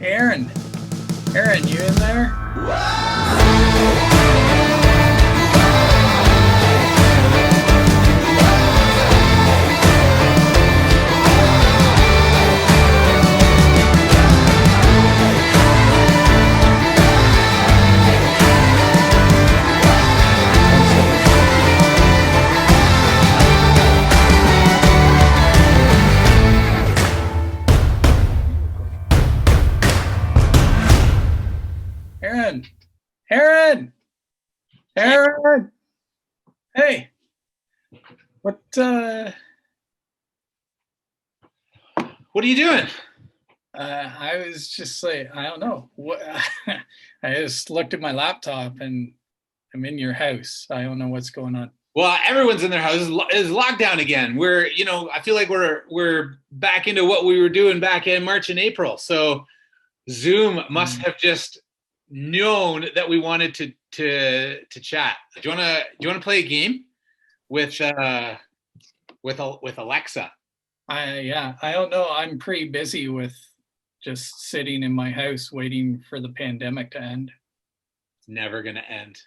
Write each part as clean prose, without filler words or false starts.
Aaron, Aaron, you in there? Aaron, Aaron, Aaron. Hey, what? What are you doing? I was just like, I don't know. What? I just looked at my laptop and I'm in your house. I don't know what's going on. Well, everyone's in their house. It's lockdown again. I feel like we're back into what we were doing back in March and April. So Zoom must have just known that we wanted to chat. Do you wanna play a game with Alexa? Yeah, I don't know. I'm pretty busy with just sitting in my house waiting for the pandemic to end. It's never gonna end.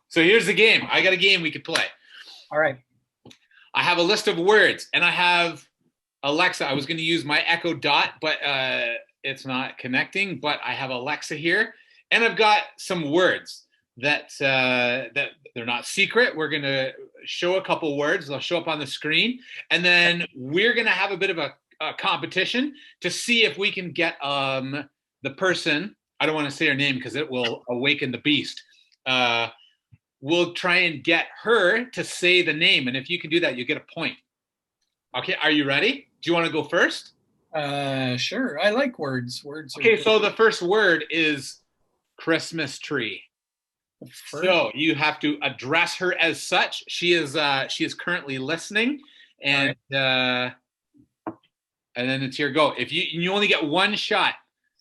So here's the game. I got a game we could play. All right. I have a list of words, and I have Alexa. I was going to use my Echo Dot, but it's not connecting. But I have Alexa here, and I've got some words that they're not secret. We're going to show a couple words. They'll show up on the screen, and then we're going to have a bit of a competition to see if we can get the person. I don't want to say her name because it will awaken the beast. We'll try and get her to say the name, and if you can do that, you get a point. Okay, are you ready? Do you want to go first? Sure. I like words. Words. Okay, so the first word is Christmas tree. So you have to address her as such. She is currently listening, and right. And then it's your go. If you only get one shot,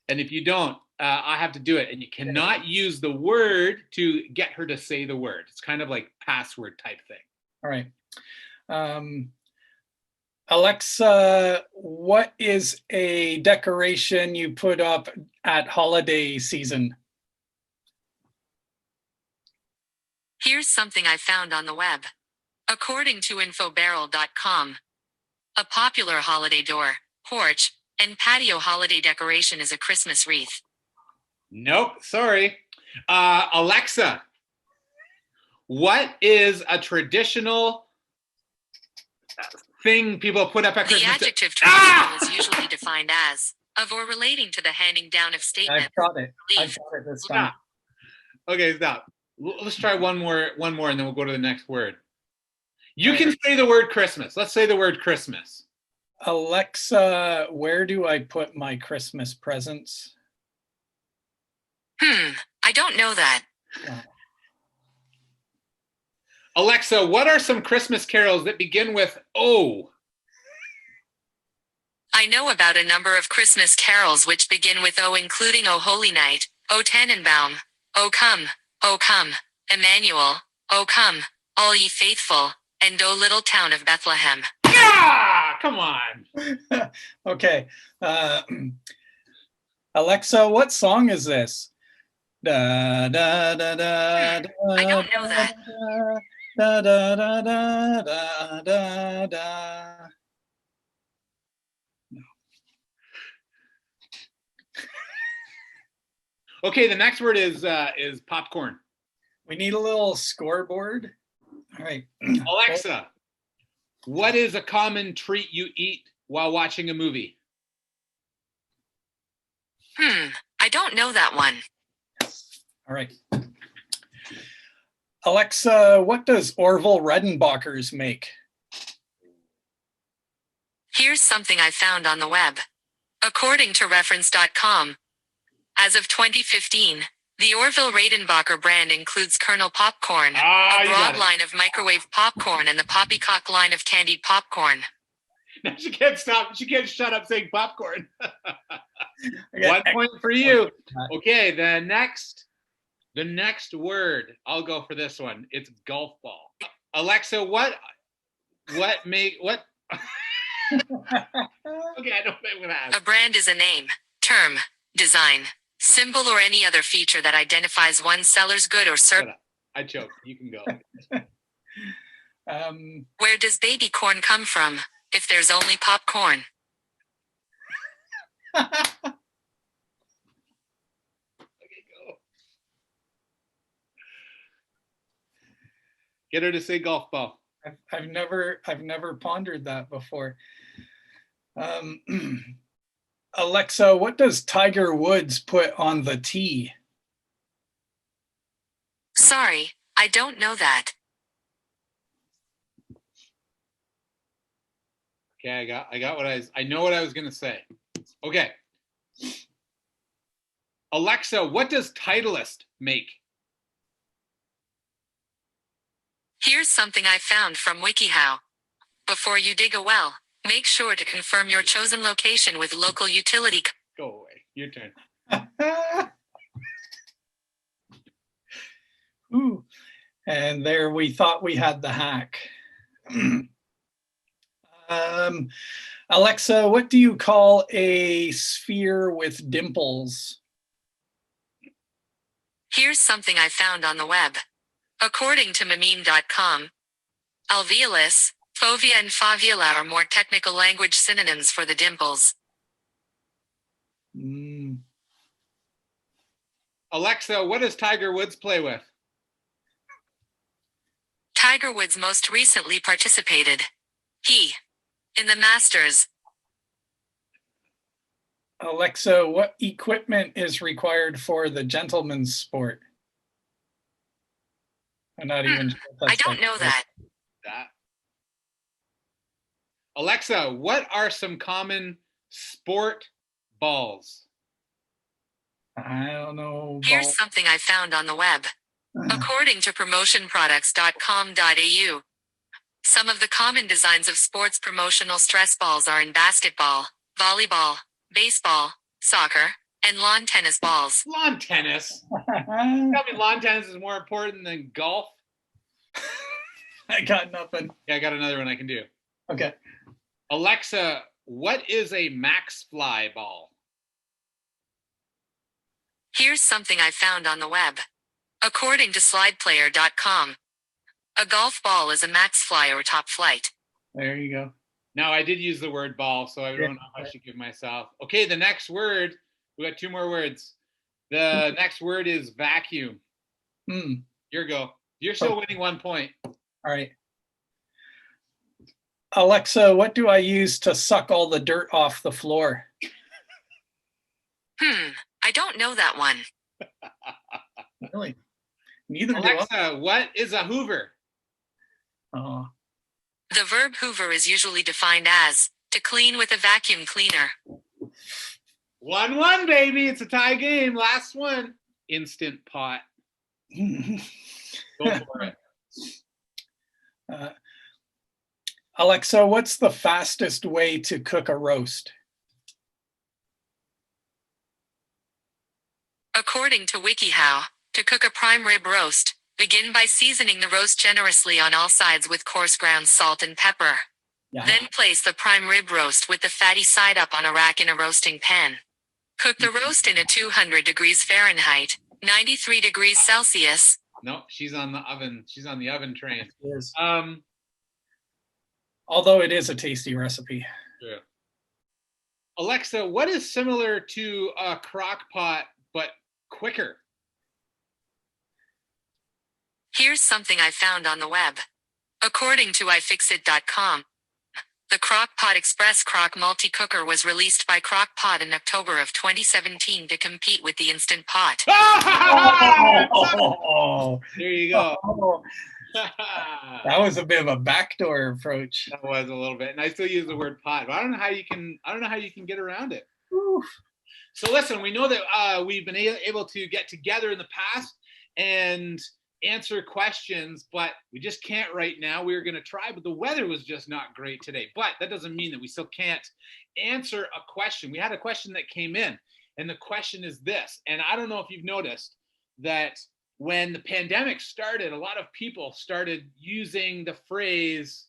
and if you don't, I have to do it, and you cannot use the word to get her to say the word. It's kind of like password type thing. All right. Alexa, what is a decoration you put up at holiday season? Here's something I found on the web. According to infobarrel.com, a popular holiday door, porch, and patio holiday decoration is a Christmas wreath. Nope, sorry. Alexa, what is a traditional thing people put up at Christmas? The adjective traditional is usually defined as of or relating to the handing down of statements. I got it this time. Okay, stop. Let's try one more, and then we'll go to the next word. You can say the word Christmas. Let's say the word Christmas. Alexa, where do I put my Christmas presents? I don't know that. Alexa, what are some Christmas carols that begin with O? I know about a number of Christmas carols which begin with O, including O Holy Night, O Tannenbaum, O Come, Emmanuel, O Come, All Ye Faithful, and O Little Town of Bethlehem. Yeah, come on. Okay. Alexa, what song is this? Da, da, da, da, da, I don't know that. Da, da, da, da, da, da, da. No. Okay, the next word is popcorn. We need a little scoreboard. All right. Alexa, what is a common treat you eat while watching a movie? I don't know that one. All right. Alexa, what does Orville Redenbacher's make? Here's something I found on the web. According to reference.com, as of 2015, the Orville Redenbacher brand includes Kernel Popcorn, a broad line of microwave popcorn, and the Poppycock line of candied popcorn. Now she can't stop. She can't shut up saying popcorn. 1 point for you. Okay, the next word. I'll go for this one. It's golf ball. Alexa, what Okay, I don't think I'm gonna ask. A brand is a name, term, design, symbol, or any other feature that identifies one seller's good or service. I choked. You can go. Where does baby corn come from if there's only popcorn? Okay, go. Get her to say golf ball. I've never pondered that before. Alexa, what does Tiger Woods put on the tee? Sorry, I don't know that. Okay, I got what I know what I was gonna say. Okay. Alexa, what does Titleist make? Here's something I found from WikiHow. Before you dig a well, make sure to confirm your chosen location with local utility. Go away. Your turn. Ooh. And there we thought we had the hack. Alexa, what do you call a sphere with dimples? Here's something I found on the web. According to mememe.com, alveolus, fovea, and favula are more technical language synonyms for the dimples. Alexa, what does Tiger Woods play with? Tiger Woods most recently participated in the Masters. Alexa, what equipment is required for the gentleman's sport? I'm not even sure if I that's don't know that. Alexa, what are some common sport balls? I don't know. Here's something I found on the web. According to promotionproducts.com.au, some of the common designs of sports promotional stress balls are in basketball, volleyball, baseball, soccer, and lawn tennis balls. Lawn tennis? Tell me lawn tennis is more important than golf? I got nothing. Yeah, I got another one I can do. Okay. Alexa, what is a max fly ball? Here's something I found on the web. According to slideplayer.com, a golf ball is a max fly or top flight. There you go. Now, I did use the word ball, so I don't know if I should give myself. Okay, the next word, we got two more words. The next word is vacuum. Your go. You're still winning 1 point. All right. Alexa, what do I use to suck all the dirt off the floor? I don't know that one. Really? Neither Alexa, do I. what is a hoover? Oh. The verb hoover is usually defined as to clean with a vacuum cleaner. 1-1, baby. It's a tie game. Last one. Instant pot. Go for it. Alexa, what's the fastest way to cook a roast? According to WikiHow, to cook a prime rib roast, begin by seasoning the roast generously on all sides with coarse ground salt and pepper. Yeah. Then place the prime rib roast with the fatty side up on a rack in a roasting pan. Cook the roast in a 200 degrees Fahrenheit, 93 degrees Celsius. No, she's on the oven. She's on the oven train. Yes. Although it is a tasty recipe. Yeah. Alexa, what is similar to a crock pot but quicker? Here's something I found on the web. According to iFixit.com, the Crock-Pot Express Crock Multi-Cooker was released by Crock-Pot in October of 2017 to compete with the Instant Pot. Oh, there you go. That was a bit of a backdoor approach. That was a little bit, and I still use the word pot, but I don't know how you can get around it. Oof. So listen, we know that we've been able to get together in the past and answer questions, but we just can't right now. We were going to try, but the weather was just not great today. But that doesn't mean that we still can't answer a question. We had a question that came in, and the question is this, and I don't know if you've noticed that when the pandemic started, a lot of people started using the phrase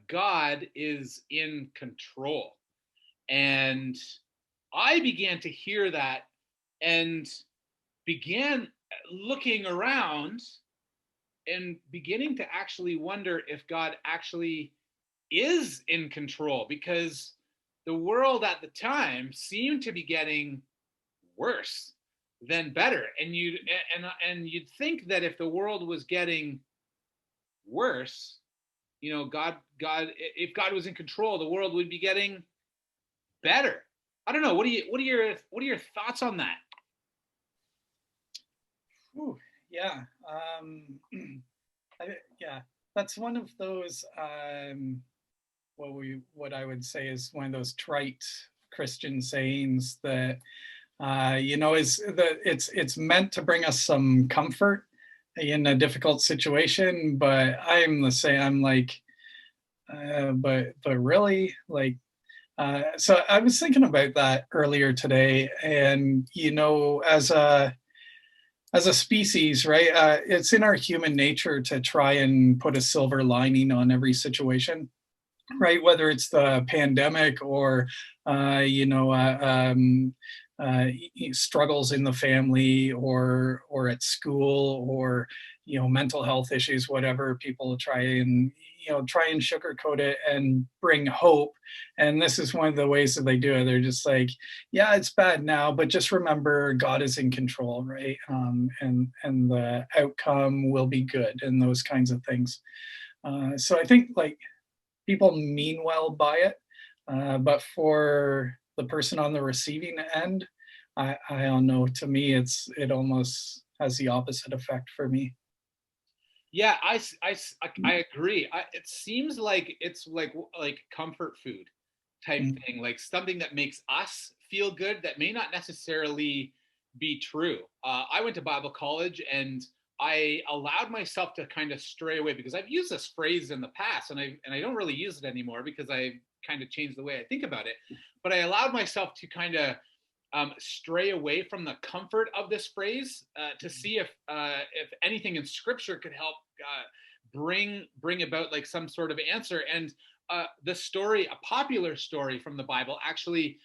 God is in control. And I began to hear that and began looking around and beginning to actually wonder if God actually is in control, because the world at the time seemed to be getting worse than better. And you'd think that if the world was getting worse, God, if God was in control, the world would be getting better. I don't know. What are your thoughts on that? Ooh, yeah. Yeah, that's one of those, what I would say is one of those trite Christian sayings that, is that it's meant to bring us some comfort in a difficult situation, but I'm the same. I'm like, but really, like, so I was thinking about that earlier today, and as a species, right? It's in our human nature to try and put a silver lining on every situation, right? Whether it's the pandemic or, struggles in the family or at school, or mental health issues, whatever. People try and sugarcoat it and bring hope. And this is one of the ways that they do it. They're just like, yeah, it's bad now, but just remember God is in control, right? And the outcome will be good, and those kinds of things. So I think, like, people mean well by it, but for the person on the receiving end, I don't know. To me, it almost has the opposite effect for me. Yeah, I agree. It seems like it's like comfort food type thing, like something that makes us feel good that may not necessarily be true. I went to Bible college, and I allowed myself to kind of stray away, because I've used this phrase in the past, and I don't really use it anymore because I kind of changed the way I think about it. But I allowed myself to kind of stray away from the comfort of this phrase to see if anything in Scripture could help bring about like some sort of answer. And the story, a popular story from the Bible, actually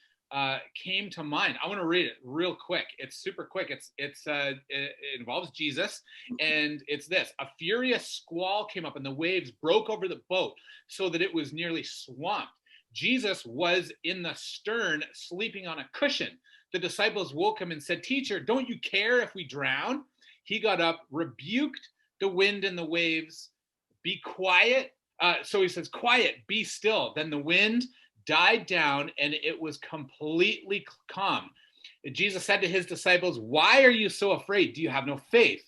came to mind. I want to read it real quick. It's super quick. It involves Jesus, and it's this: a furious squall came up, and the waves broke over the boat so that it was nearly swamped. Jesus was in the stern, sleeping on a cushion. The disciples woke him and said, "Teacher, don't you care if we drown?" He got up, rebuked the wind and the waves. "Be quiet." So he says, "Quiet, be still." Then the wind died down, and it was completely calm. Jesus said to his disciples, "Why are you so afraid? Do you have no faith?"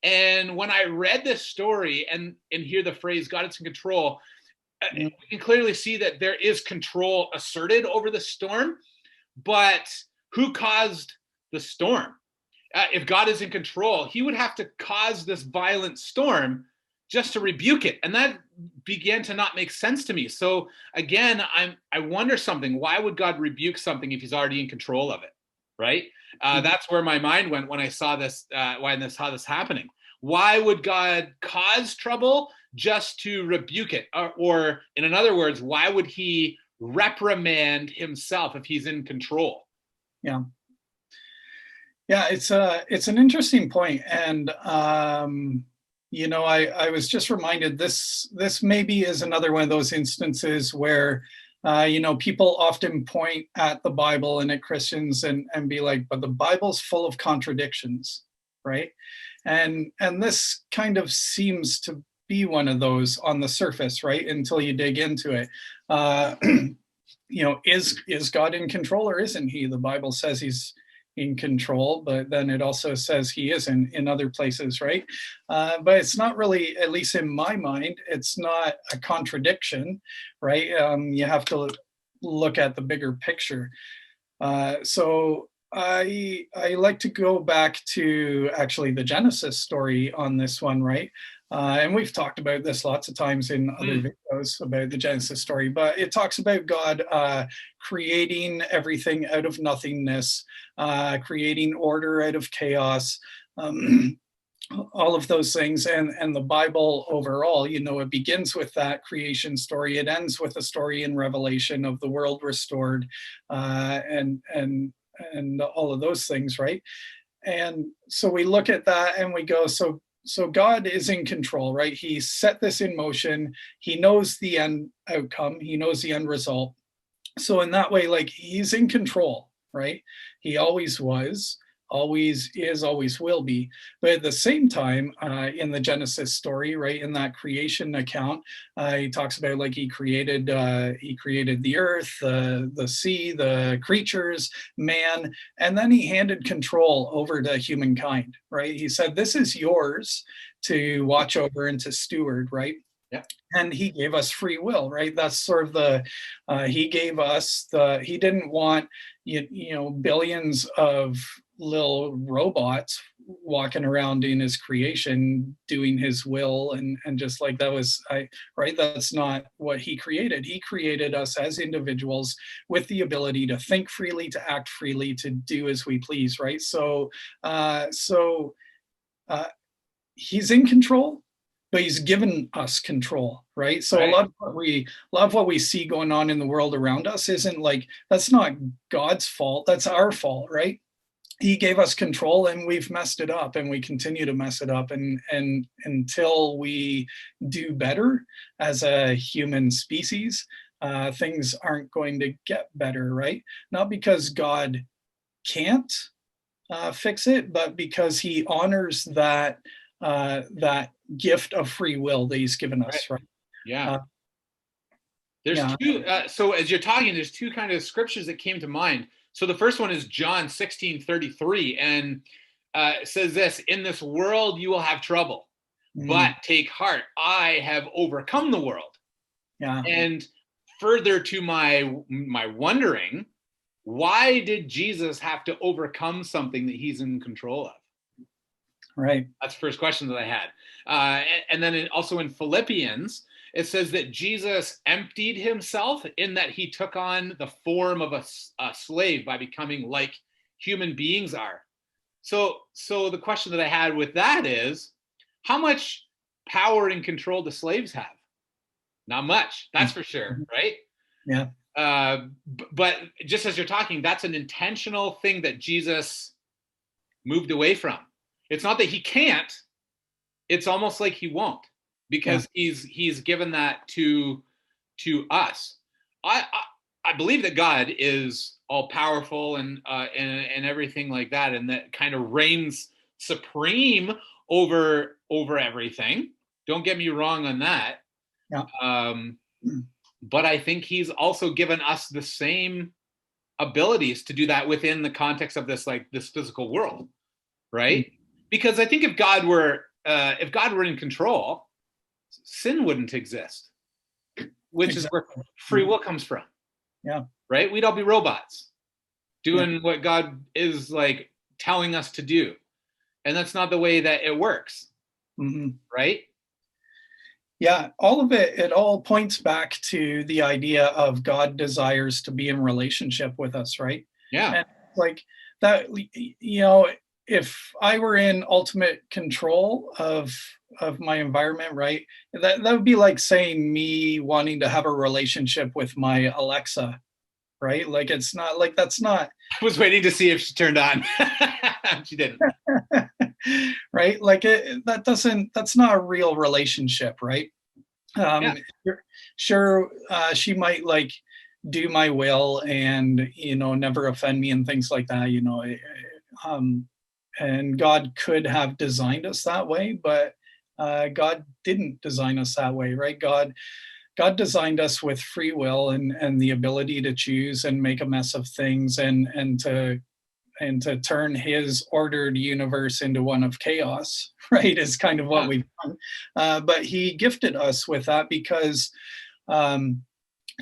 And when I read this story and hear the phrase "God is in control," we can clearly see that there is control asserted over the storm, but who caused the storm? If God is in control, he would have to cause this violent storm just to rebuke it. And that began to not make sense to me. So again, I wonder something. Why would God rebuke something if he's already in control of it? Right? That's where my mind went when I saw this, when I saw this happening. Why would God cause trouble just to rebuke it? Or in other words, why would he reprimand himself if he's in control? Yeah. Yeah, it's an interesting point. And I was just reminded, this maybe is another one of those instances where people often point at the Bible and at Christians and be like, but the Bible's full of contradictions, right? And this kind of seems to be one of those on the surface, right? Until you dig into it. Is God in control or isn't he? The Bible says he's in control, but then it also says he isn't in other places, right? But it's not really, at least in my mind, it's not a contradiction, right? You have to look at the bigger picture. So I like to go back to actually the Genesis story on this one, right? And we've talked about this lots of times in other videos about the Genesis story, but it talks about God creating everything out of nothingness, creating order out of chaos, all of those things, and the Bible overall, it begins with that creation story. It ends with a story in Revelation of the world restored, and all of those things, right? And so we look at that and we go, so God is in control, right? He set this in motion. He knows the end outcome. He knows the end result. So in that way, like, he's in control, right? He always was, always is, always will be. But at the same time, in the Genesis story, right, in that creation account, he talks about, like, he created the earth, the sea, the creatures, man, and then he handed control over to humankind, right? He said, "This is yours to watch over and to steward," right? Yeah. And he gave us free will, right? That's sort of he gave us he didn't want, billions of little robots walking around in his creation doing his will, and just like that was right, that's not what he created. He created us as individuals with the ability to think freely, to act freely, to do as we please, right? So he's in control, but he's given us control, right? So Right. a lot of what we see going on in the world around us isn't like, that's not God's fault, that's our fault, right? He gave us control and we've messed it up, and we continue to mess it up, and until we do better as a human species, things aren't going to get better, right? Not because God can't fix it, but because he honors that gift of free will that he's given us, right? Yeah. Uh, There's yeah. two. So as you're talking, there's two kind of scriptures that came to mind. So the first one is John 16:33, and it says this: "In this world you will have trouble, but take heart, I have overcome the world." Yeah. And further to my wondering, why did Jesus have to overcome something that he's in control of? Right. That's the first question that I had. And then also in Philippians, it says that Jesus emptied himself in that he took on the form of a slave by becoming like human beings are. So the question that I had with that is, how much power and control do slaves have? Not much, that's for sure, right? Yeah. But just as you're talking, that's an intentional thing that Jesus moved away from. It's not that he can't, it's almost like he won't, because he's given that to us. I believe that God is all powerful and everything like that, and that kind of reigns supreme over everything. Don't get me wrong on that. Yeah. But I think he's also given us the same abilities to do that within the context of this physical world, right? Because I think if God were in control, sin wouldn't exist, which is where free will comes from. Yeah. Right? We'd all be robots doing what God is like telling us to do. And that's not the way that it works. Right? Yeah, all of it all points back to the idea of God desires to be in relationship with us, right? Yeah. And like that, if I were in ultimate control of my environment, right, that would be like saying me wanting to have a relationship with my Alexa, right? Like, it's not like, that's not. I was waiting to see if she turned on. She didn't. Right? Like, that's not a real relationship, right? Sure, she might like do my will and never offend me and things like that, and God could have designed us that way, but God didn't design us that way, right? God designed us with free will and the ability to choose and make a mess of things, and to turn his ordered universe into one of chaos, right, is kind of what we've done. But he gifted us with that because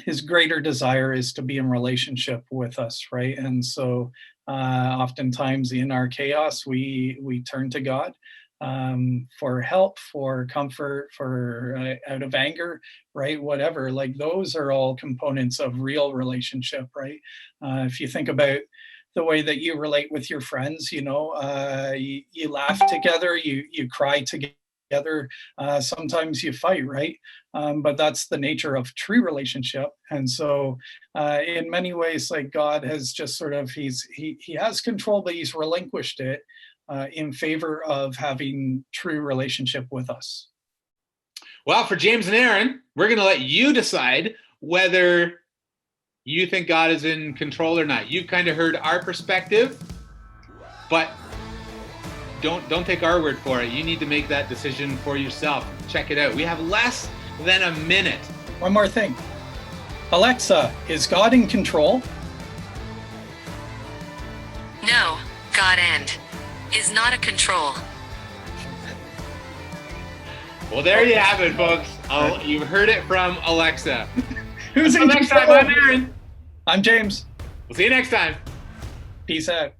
his greater desire is to be in relationship with us, right? And so oftentimes in our chaos, we turn to God for help, for comfort, for out of anger, right? Whatever, like those are all components of real relationship, right? If you think about the way that you relate with your friends. You laugh together, you cry together. Sometimes you fight, right? But that's the nature of true relationship. And so, in many ways, like God has just sort of he has control, but he's relinquished it in favor of having true relationship with us. Well, for James and Aaron, we're going to let you decide whether you think God is in control or not. You've kind of heard our perspective, but don't take our word for it. You need to make that decision for yourself. Check it out. We have less than a minute. One more thing. Alexa, is God in control? No, God is not a control. Well, there you have it, folks. You've heard it from Alexa. Who's Until in next control? time, I'm Aaron. I'm James. We'll see you next time. Peace out.